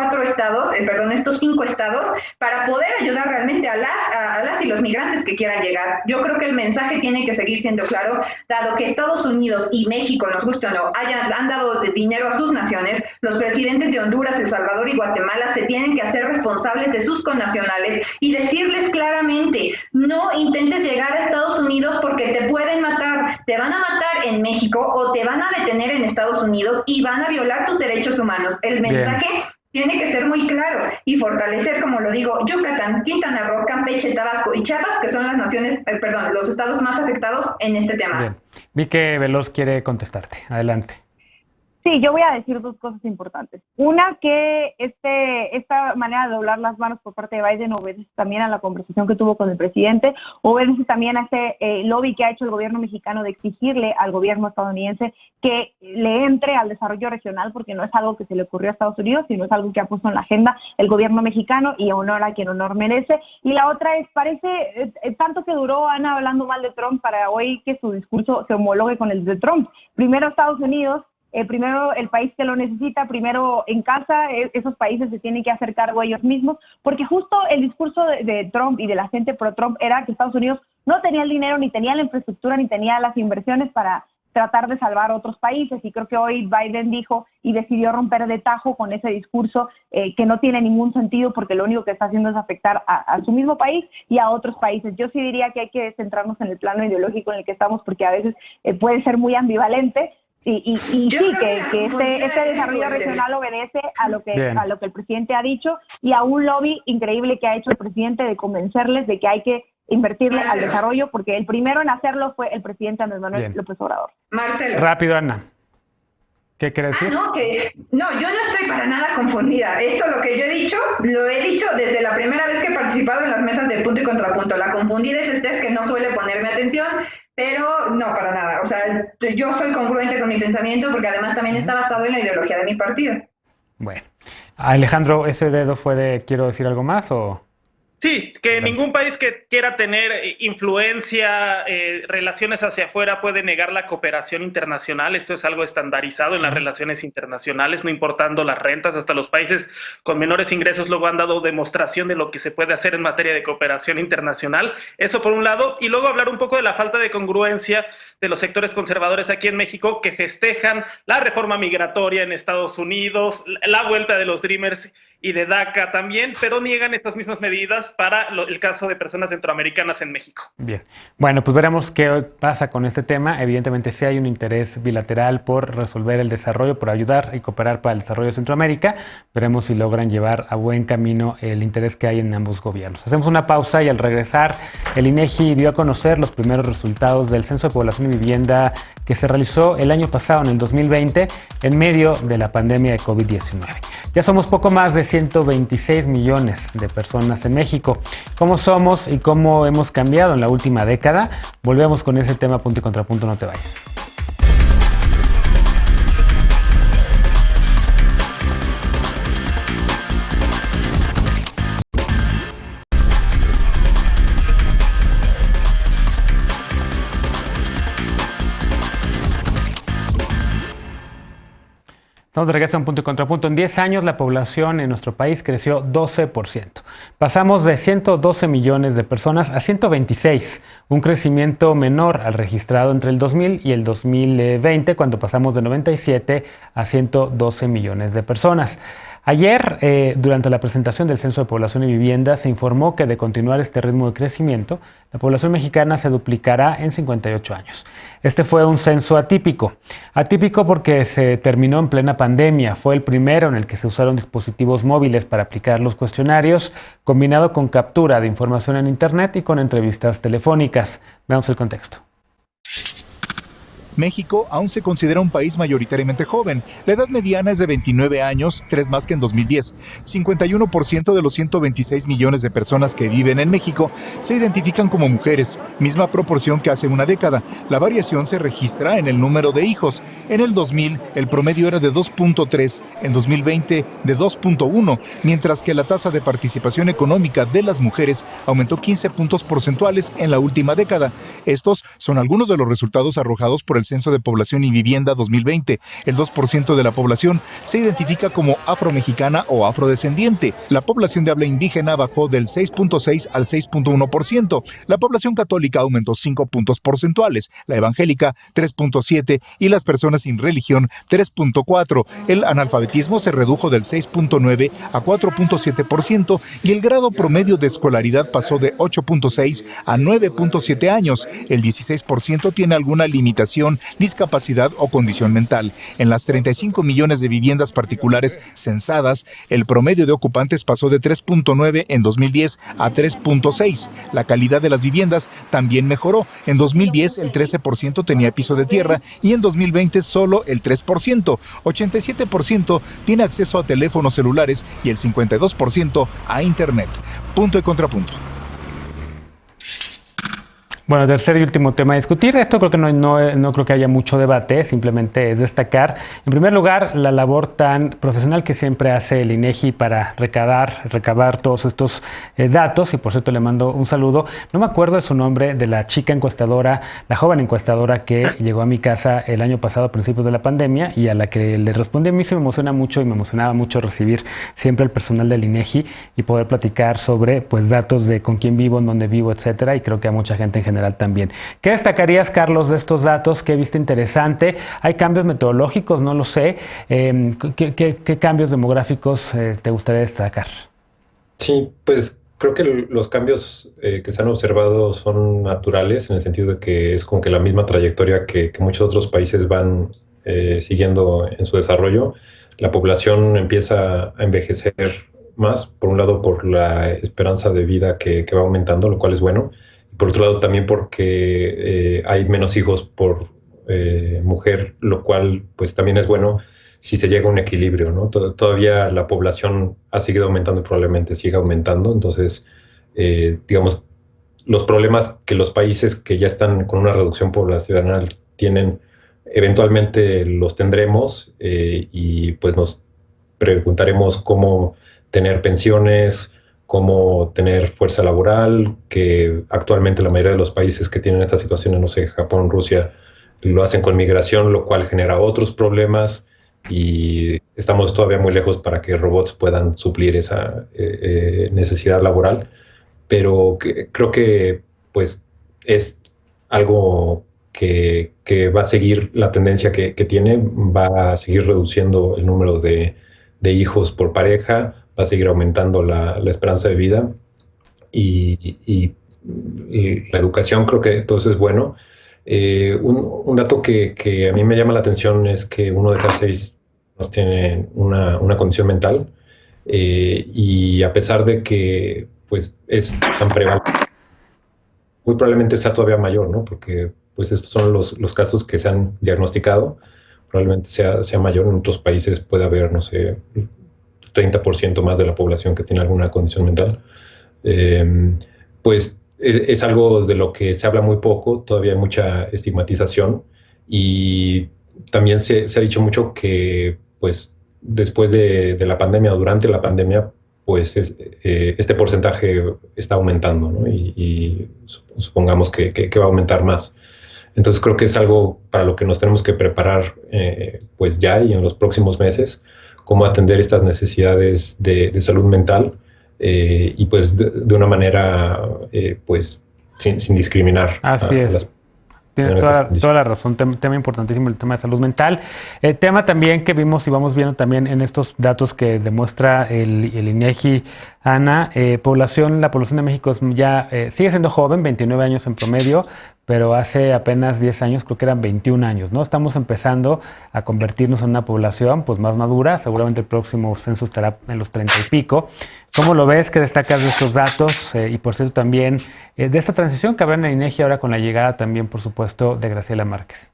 estos 5 estados, para poder ayudar realmente a las y los migrantes que quieran llegar. Yo creo que el mensaje tiene que seguir siendo claro, dado que Estados Unidos y México, nos guste o no, han dado dinero a sus naciones. Los presidentes de Honduras, El Salvador y Guatemala se tienen que hacer responsables de sus connacionales y decirles claramente: no intentes llegar a Estados Unidos porque te pueden matar, te van a matar en México o te van a detener en Estados Unidos y van a violar tus derechos humanos. El mensaje tiene que ser muy claro y fortalecer, como lo digo, Yucatán, Quintana Roo, Campeche, Tabasco y Chiapas, que son las los estados más afectados en este tema. Bien. Vi que Veloz quiere contestarte. Adelante. Sí, yo voy a decir 2 cosas importantes. Una, que esta manera de doblar las manos por parte de Biden obedece también a la conversación que tuvo con el presidente, obedece también a ese lobby que ha hecho el gobierno mexicano de exigirle al gobierno estadounidense que le entre al desarrollo regional, porque no es algo que se le ocurrió a Estados Unidos, sino es algo que ha puesto en la agenda el gobierno mexicano, y honor a quien honor merece. Y la otra es, parece tanto que duró Ana hablando mal de Trump para hoy que su discurso se homologue con el de Trump. Primero Estados Unidos, primero el país que lo necesita, primero en casa, esos países se tienen que hacer cargo ellos mismos, porque justo el discurso de Trump y de la gente pro Trump era que Estados Unidos no tenía el dinero, ni tenía la infraestructura, ni tenía las inversiones para tratar de salvar a otros países, y creo que hoy Biden dijo y decidió romper de tajo con ese discurso que no tiene ningún sentido, porque lo único que está haciendo es afectar a su mismo país y a otros países. Yo sí diría que hay que centrarnos en el plano ideológico en el que estamos, porque a veces puede ser muy ambivalente. Y sí, que este desarrollo regional obedece a lo que el presidente ha dicho, y a un lobby increíble que ha hecho el presidente de convencerles de que hay que invertirle al desarrollo, porque el primero en hacerlo fue el presidente Andrés Manuel López Obrador. Marcelo. Rápido, Ana. ¿Qué quieres decir? No, yo no estoy para nada confundida. Esto, lo que yo he dicho, lo he dicho desde la primera vez que he participado en las mesas de punto y contrapunto. La confundida es Steph, que no suele ponerme atención, pero no, para nada. O sea, yo soy congruente con mi pensamiento, porque además también está basado en la ideología de mi partido. Bueno. Alejandro, ¿ese dedo fue de quiero decir algo más o...? Sí, que ningún país que quiera tener influencia, relaciones hacia afuera, puede negar la cooperación internacional. Esto es algo estandarizado en las relaciones internacionales, no importando las rentas. Hasta los países con menores ingresos luego han dado demostración de lo que se puede hacer en materia de cooperación internacional. Eso por un lado. Y luego hablar un poco de la falta de congruencia de los sectores conservadores aquí en México, que festejan la reforma migratoria en Estados Unidos, la vuelta de los Dreamers y de DACA también, pero niegan estas mismas medidas para el caso de personas centroamericanas en México. Bien. Bueno, pues veremos qué pasa con este tema. Evidentemente sí hay un interés bilateral por resolver el desarrollo, por ayudar y cooperar para el desarrollo de Centroamérica. Veremos si logran llevar a buen camino el interés que hay en ambos gobiernos. Hacemos una pausa y al regresar, el INEGI dio a conocer los primeros resultados del Censo de Población y Vivienda que se realizó el año pasado, en el 2020, en medio de la pandemia de COVID-19. Ya somos poco más de 126 millones de personas en México. México. ¿Cómo somos y cómo hemos cambiado en la última década? Volvemos con ese tema, punto y contrapunto, no te vayas. Estamos de regreso a un punto y contrapunto. En 10 años la población en nuestro país creció 12%. Pasamos de 112 millones de personas a 126, un crecimiento menor al registrado entre el 2000 y el 2020, cuando pasamos de 97 a 112 millones de personas. Ayer, durante la presentación del Censo de Población y Vivienda, se informó que de continuar este ritmo de crecimiento, la población mexicana se duplicará en 58 años. Este fue un censo atípico. Atípico porque se terminó en plena pandemia. Fue el primero en el que se usaron dispositivos móviles para aplicar los cuestionarios, combinado con captura de información en Internet y con entrevistas telefónicas. Veamos el contexto. México aún se considera un país mayoritariamente joven. La edad mediana es de 29 años, 3 más que en 2010. 51% de los 126 millones de personas que viven en México se identifican como mujeres, misma proporción que hace una década. La variación se registra en el número de hijos. En el 2000, el promedio era de 2.3, en 2020 de 2.1, mientras que la tasa de participación económica de las mujeres aumentó 15 puntos porcentuales en la última década. Estos son algunos de los resultados arrojados por el Censo de Población y Vivienda 2020. El 2% de la población se identifica como afromexicana o afrodescendiente. La población de habla indígena bajó del 6.6 al 6.1%. La población católica aumentó 5 puntos porcentuales, la evangélica 3.7 y las personas sin religión 3.4. El analfabetismo se redujo del 6.9 a 4.7% y el grado promedio de escolaridad pasó de 8.6 a 9.7 años. El 16% tiene alguna limitación, discapacidad o condición mental. En las 35 millones de viviendas particulares censadas, el promedio de ocupantes pasó de 3.9 en 2010 a 3.6. La calidad de las viviendas también mejoró. En 2010 el 13% tenía piso de tierra y en 2020 solo el 3%. 87% tiene acceso a teléfonos celulares y el 52% a Internet. Punto y contrapunto. Bueno, tercer y último tema a discutir. Esto creo que no creo que haya mucho debate, simplemente es destacar, en primer lugar, la labor tan profesional que siempre hace el INEGI para recabar todos estos datos, y por cierto le mando un saludo. No me acuerdo de su nombre, de la chica encuestadora, la joven encuestadora que llegó a mi casa el año pasado a principios de la pandemia y a la que le respondí. A mí se me emociona mucho y me emocionaba mucho recibir siempre el personal del INEGI y poder platicar sobre pues datos de con quién vivo, en dónde vivo, etcétera, y creo que a mucha gente en general también. ¿Qué destacarías, Carlos, de estos datos? ¿Qué viste interesante? ¿Hay cambios metodológicos? No lo sé. ¿Qué cambios demográficos te gustaría destacar? Sí, pues creo que los cambios que se han observado son naturales, en el sentido de que es como que la misma trayectoria que muchos otros países van siguiendo en su desarrollo. La población empieza a envejecer más, por un lado por la esperanza de vida que va aumentando, lo cual es bueno. Por otro lado, también porque hay menos hijos por mujer, lo cual pues también es bueno si se llega a un equilibrio, ¿no? Todavía la población ha seguido aumentando y probablemente siga aumentando. Entonces, digamos, los problemas que los países que ya están con una reducción poblacional tienen, eventualmente los tendremos y pues nos preguntaremos cómo tener pensiones, cómo tener fuerza laboral, que actualmente la mayoría de los países que tienen estas situaciones, no sé, Japón, Rusia, lo hacen con migración, lo cual genera otros problemas y estamos todavía muy lejos para que robots puedan suplir esa necesidad laboral, pero creo que pues es algo que va a seguir la tendencia que tiene, va a seguir reduciendo el número de hijos por pareja, va a seguir aumentando la esperanza de vida y la educación. Creo que todo eso es bueno. Un dato que a mí me llama la atención es que 1 de cada 6 tiene una condición mental y a pesar de que pues es tan prevalente, muy probablemente sea todavía mayor, ¿no? Porque pues estos son los casos que se han diagnosticado. Probablemente sea mayor. En otros países puede haber, no sé, 30% más de la población que tiene alguna condición mental. pues es algo de lo que se habla muy poco, todavía hay mucha estigmatización, y también se ha dicho mucho que pues después de la pandemia o durante la pandemia, pues este porcentaje está aumentando, ¿no? Y supongamos que va a aumentar más. Entonces creo que es algo para lo que nos tenemos que preparar pues ya y en los próximos meses, cómo atender estas necesidades de salud mental y pues de una manera pues sin discriminar. Así es. Tienes toda la razón, tema importantísimo el tema de salud mental. Tema también que vimos y vamos viendo también en estos datos que demuestra el INEGI, Ana, la población de México ya sigue siendo joven, 29 años en promedio, pero hace apenas 10 años, creo que eran 21 años, ¿no? Estamos empezando a convertirnos en una población pues más madura, seguramente el próximo censo estará en los 30 y pico. ¿Cómo lo ves? ¿Qué destacas de estos datos? Y por cierto también de esta transición que habrá en el INEGI ahora con la llegada también, por supuesto, de Graciela Márquez.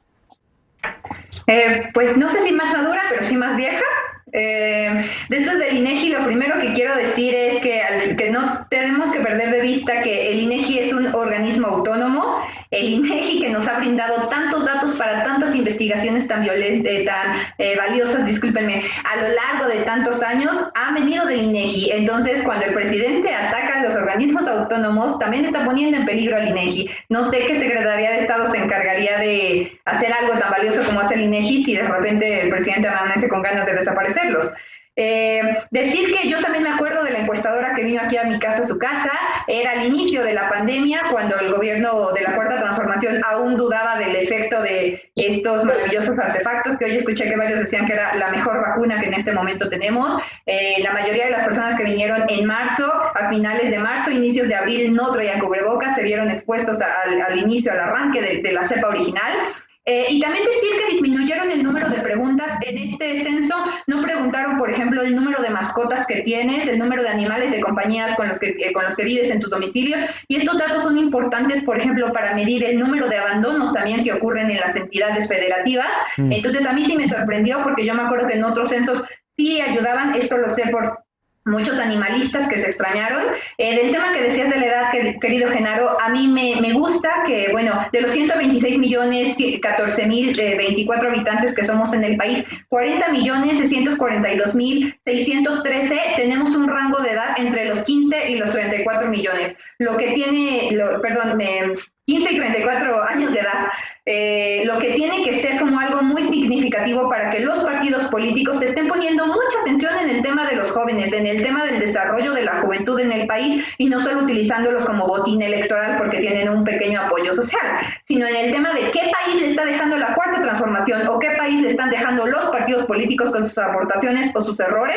Pues no sé si más madura, pero sí más vieja. De estos del INEGI, lo primero que quiero decir es que no tenemos que perder de vista que el INEGI es un organismo autónomo. El INEGI, que nos ha brindado tantos datos para tantas investigaciones tan valiosas, discúlpenme, a lo largo de tantos años, ha venido del INEGI. Entonces, cuando el presidente ataca a los organismos autónomos, también está poniendo en peligro al INEGI. No sé qué Secretaría de Estado se encargaría de hacer algo tan valioso como hace el INEGI si de repente el presidente amanece con ganas de desaparecerlos. Decir que yo también me acuerdo de la encuestadora que vino aquí a mi casa, su casa, era al inicio de la pandemia, cuando el gobierno de la Cuarta Transformación aún dudaba del efecto de estos maravillosos artefactos, que hoy escuché que varios decían que era la mejor vacuna que en este momento tenemos. La mayoría de las personas que vinieron en marzo, a finales de marzo, inicios de abril, no traían cubrebocas, se vieron expuestos al inicio, al arranque de la cepa original. Y también decir que disminuyeron el número de preguntas en este censo. No preguntaron, por ejemplo, el número de mascotas que tienes, el número de animales de compañías con los que vives en tus domicilios. Y estos datos son importantes, por ejemplo, para medir el número de abandonos también que ocurren en las entidades federativas. Entonces, a mí sí me sorprendió porque yo me acuerdo que en otros censos sí ayudaban. Esto lo sé por muchos animalistas que se extrañaron. Del tema que decías de la edad, querido Genaro, a mí me gusta que, bueno, de los 126.014.024 habitantes que somos en el país, 40.642.613 tenemos un rango de edad entre los 15 y los 34 millones, lo que tiene, 15 y 34 años de edad, lo que tiene que ser como algo muy significativo para que los partidos políticos estén poniendo mucha atención en el tema de los jóvenes, en el tema del desarrollo de la juventud en el país, y no solo utilizándolos como botín electoral porque tienen un pequeño apoyo social, sino en el tema de qué país le está dejando la Cuarta Transformación o qué país le están dejando los partidos políticos con sus aportaciones o sus errores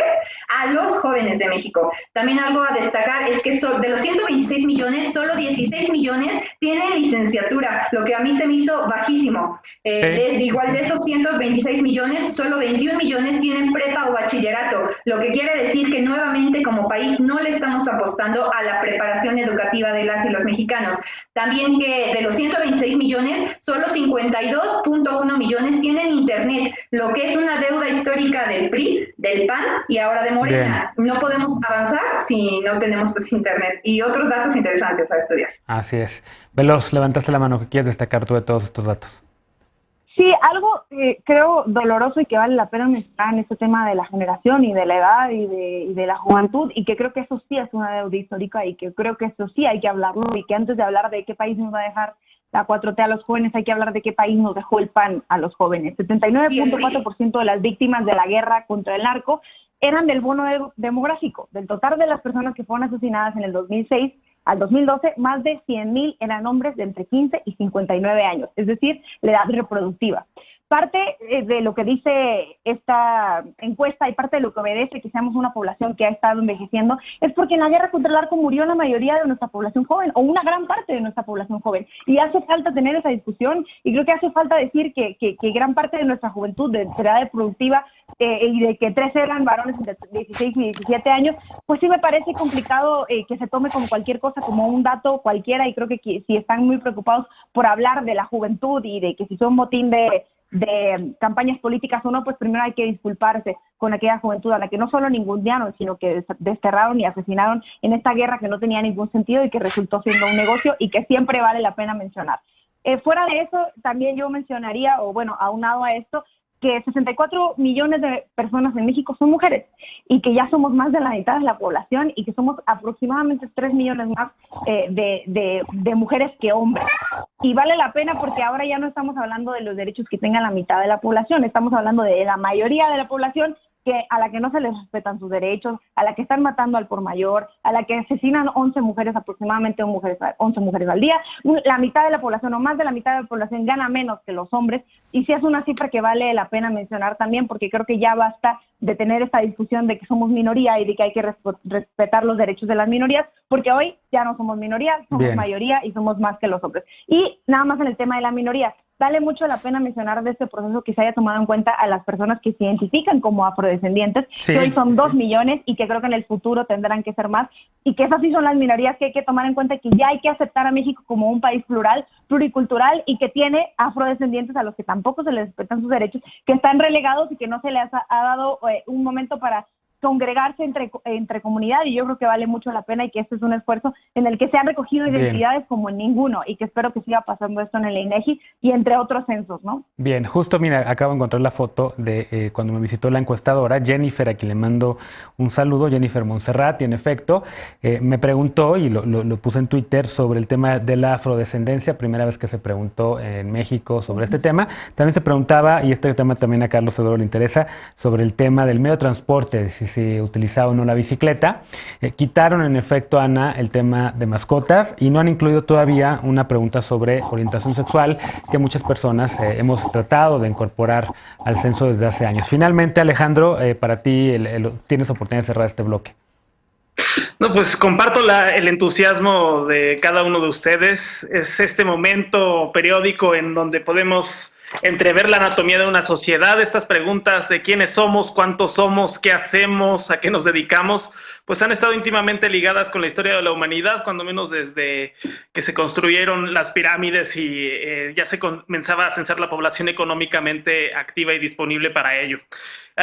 a los jóvenes de México. También algo a destacar es que de los 126 millones, solo 16 millones tienen licenciatura, lo que a mí se me hizo bajísimo. Igual de esos 126 millones, solo 21 millones tienen prepa o bachillerato, lo que quiere decir que nuevamente como país no le estamos apostando a la preparación educativa de las y los mexicanos. También que de los 126 millones, solo 52.1 millones tienen internet, lo que es una deuda histórica del PRI, del PAN y ahora de Morena. Bien. No podemos avanzar si no tenemos pues internet y otros datos interesantes a estudiar. Así es. Veloz, levantaste la mano. ¿Qué quieres destacar tú de todos estos datos? Sí, algo creo doloroso y que vale la pena mencionar en este tema de la generación y de la edad y de la juventud, y que creo que eso sí es una deuda histórica y que creo que eso sí hay que hablarlo, y que antes de hablar de qué país nos va a dejar la 4T a los jóvenes hay que hablar de qué país nos dejó el PAN a los jóvenes. 79.4% de las víctimas de la guerra contra el narco eran del bono demográfico. Del total de las personas que fueron asesinadas en el 2006 al 2012, más de 100.000 eran hombres de entre 15 y 59 años, es decir, la edad reproductiva. Parte de lo que dice esta encuesta y parte de lo que obedece que seamos una población que ha estado envejeciendo es porque en la guerra contra el narco murió la mayoría de nuestra población joven, o una gran parte de nuestra población joven, y hace falta tener esa discusión, y creo que hace falta decir que gran parte de nuestra juventud, de edad reproductiva, y de que 3 eran varones entre 16 y 17 años, pues sí me parece complicado que se tome como cualquier cosa, como un dato cualquiera, y creo que si están muy preocupados por hablar de la juventud y de que si son botín de de campañas políticas o no, pues primero hay que disculparse con aquella juventud a la que no solo ningunearon, sino que desterraron y asesinaron en esta guerra que no tenía ningún sentido y que resultó siendo un negocio y que siempre vale la pena mencionar. Fuera de eso, también yo mencionaría, o bueno, aunado a esto, que 64 millones de personas en México son mujeres y que ya somos más de la mitad de la población y que somos aproximadamente 3 millones más de mujeres que hombres. Y vale la pena porque ahora ya no estamos hablando de los derechos que tenga la mitad de la población, estamos hablando de la mayoría de la población a la que no se les respetan sus derechos, a la que están matando al por mayor, a la que asesinan 11 mujeres aproximadamente, 11 mujeres al día. La mitad de la población o más de la mitad de la población gana menos que los hombres y sí es una cifra que vale la pena mencionar también porque creo que ya basta de tener esta discusión de que somos minoría y de que hay que respetar los derechos de las minorías, porque hoy ya no somos minoría, somos mayoría y somos más que los hombres. Y nada más en el tema de la minoría, vale mucho la pena mencionar de este proceso que se haya tomado en cuenta a las personas que se identifican como afrodescendientes, que hoy son 2 millones y que creo que en el futuro tendrán que ser más, y que esas sí son las minorías que hay que tomar en cuenta, que ya hay que aceptar a México como un país plural, pluricultural y que tiene afrodescendientes a los que tampoco se les respetan sus derechos, que están relegados y que no se les ha dado un momento para congregarse entre comunidad, y yo creo que vale mucho la pena y que este es un esfuerzo en el que se han recogido identidades como en ninguno y que espero que siga pasando esto en el INEGI y entre otros censos, ¿no? Bien, justo mira, acabo de encontrar la foto de cuando me visitó la encuestadora, Jennifer, a quien le mando un saludo, Jennifer Montserrat, y en efecto me preguntó, y lo puse en Twitter, sobre el tema de la afrodescendencia, primera vez que se preguntó en México sobre este tema. También se preguntaba, y este tema también a Carlos Fedoro le interesa, sobre el tema del medio de transporte, si se utilizaba o no la bicicleta. Quitaron en efecto, Ana, el tema de mascotas y no han incluido todavía una pregunta sobre orientación sexual que muchas personas hemos tratado de incorporar al censo desde hace años. Finalmente, Alejandro, para ti tienes oportunidad de cerrar este bloque. No, pues comparto el entusiasmo de cada uno de ustedes. Es este momento periódico en donde podemos entrever la anatomía de una sociedad. Estas preguntas de quiénes somos, cuántos somos, qué hacemos, a qué nos dedicamos, pues han estado íntimamente ligadas con la historia de la humanidad, cuando menos desde que se construyeron las pirámides y ya se comenzaba a censar la población económicamente activa y disponible para ello.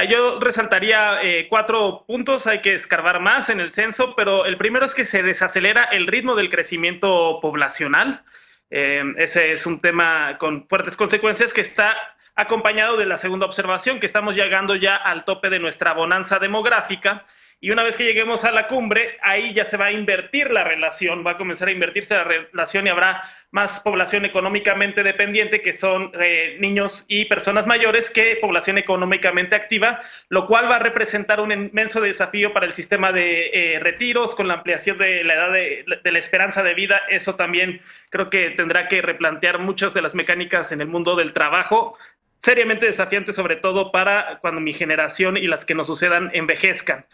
Yo resaltaría 4 puntos, hay que escarbar más en el censo, pero el primero es que se desacelera el ritmo del crecimiento poblacional. Ese es un tema con fuertes consecuencias que está acompañado de la segunda observación, que estamos llegando ya al tope de nuestra bonanza demográfica, y una vez que lleguemos a la cumbre, ahí ya se va a invertir la relación, va a comenzar a invertirse la relación y habrá más población económicamente dependiente, que son niños y personas mayores, que población económicamente activa, lo cual va a representar un inmenso desafío para el sistema de retiros, con la ampliación de la edad de la esperanza de vida. Eso también creo que tendrá que replantear muchas de las mecánicas en el mundo del trabajo, seriamente desafiante, sobre todo para cuando mi generación y las que nos sucedan envejezcan.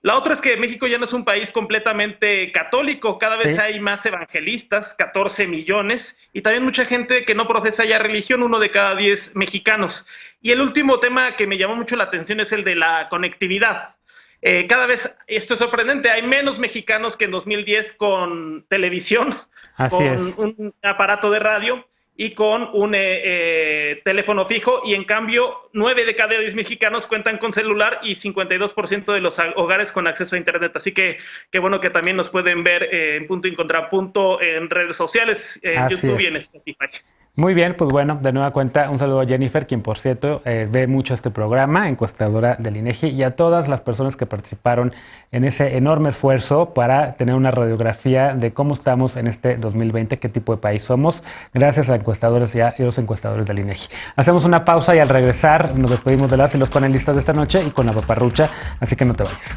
La otra es que México ya no es un país completamente católico, cada vez hay más evangelistas, 14 millones, y también mucha gente que no profesa ya religión, 1 de cada 10 mexicanos. Y el último tema que me llamó mucho la atención es el de la conectividad. Cada vez, esto es sorprendente, hay menos mexicanos que en 2010 con televisión, un aparato de radio y con un teléfono fijo, y en cambio 9 de cada 10 mexicanos cuentan con celular y 52% de los hogares con acceso a internet. Así que qué bueno que también nos pueden ver en Punto y Contrapunto en redes sociales, en YouTube y en Spotify. Muy bien, pues bueno, de nueva cuenta, un saludo a Jennifer, quien por cierto ve mucho este programa, encuestadora del INEGI, y a todas las personas que participaron en ese enorme esfuerzo para tener una radiografía de cómo estamos en este 2020, qué tipo de país somos, gracias a encuestadoras y los encuestadores del INEGI. Hacemos una pausa y al regresar nos despedimos de las y los panelistas de esta noche y con la paparrucha, así que no te vayas.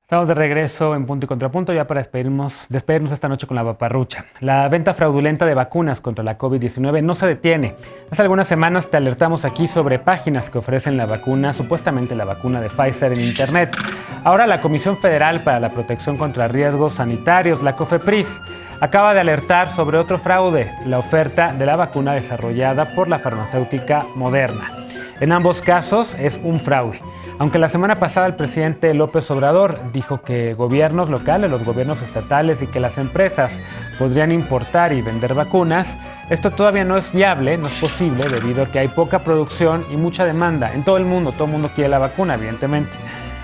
Estamos de regreso en Punto y Contrapunto ya para despedirnos esta noche con la paparrucha. La venta fraudulenta de vacunas contra la COVID-19 no se detiene. Hace algunas semanas te alertamos aquí sobre páginas que ofrecen la vacuna, supuestamente la vacuna de Pfizer en Internet. Ahora la Comisión Federal para la Protección contra Riesgos Sanitarios, la COFEPRIS, acaba de alertar sobre otro fraude, la oferta de la vacuna desarrollada por la farmacéutica Moderna. En ambos casos es un fraude. Aunque la semana pasada el presidente López Obrador dijo que gobiernos locales, los gobiernos estatales y que las empresas podrían importar y vender vacunas, esto todavía no es viable, no es posible debido a que hay poca producción y mucha demanda en todo el mundo quiere la vacuna, evidentemente.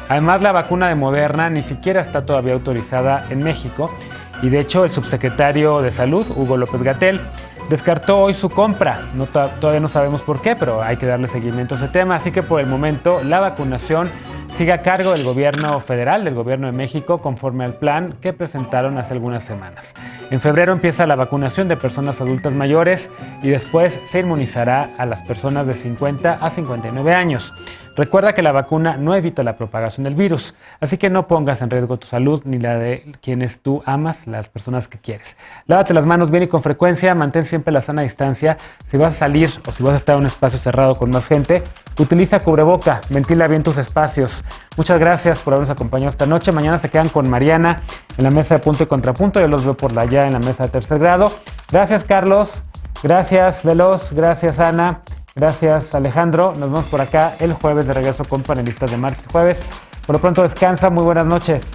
Además, la vacuna de Moderna ni siquiera está todavía autorizada en México y de hecho el subsecretario de Salud, Hugo López-Gatell, descartó hoy su compra. Todavía no sabemos por qué, pero hay que darle seguimiento a ese tema. Así que por el momento la vacunación sigue a cargo del gobierno federal, del gobierno de México, conforme al plan que presentaron hace algunas semanas. En febrero empieza la vacunación de personas adultas mayores y después se inmunizará a las personas de 50 a 59 años. Recuerda que la vacuna no evita la propagación del virus, así que no pongas en riesgo tu salud ni la de quienes tú amas, las personas que quieres. Lávate las manos bien y con frecuencia, mantén siempre la sana distancia. Si vas a salir o si vas a estar en un espacio cerrado con más gente, utiliza cubreboca, ventila bien tus espacios. Muchas gracias por habernos acompañado esta noche. Mañana se quedan con Mariana en la mesa de Punto y Contrapunto. Yo los veo por allá en la mesa de Tercer Grado. Gracias, Carlos. Gracias, Veloz. Gracias, Ana. Gracias, Alejandro. Nos vemos por acá el jueves de regreso con panelistas de martes y jueves. Por lo pronto descansa. Muy buenas noches.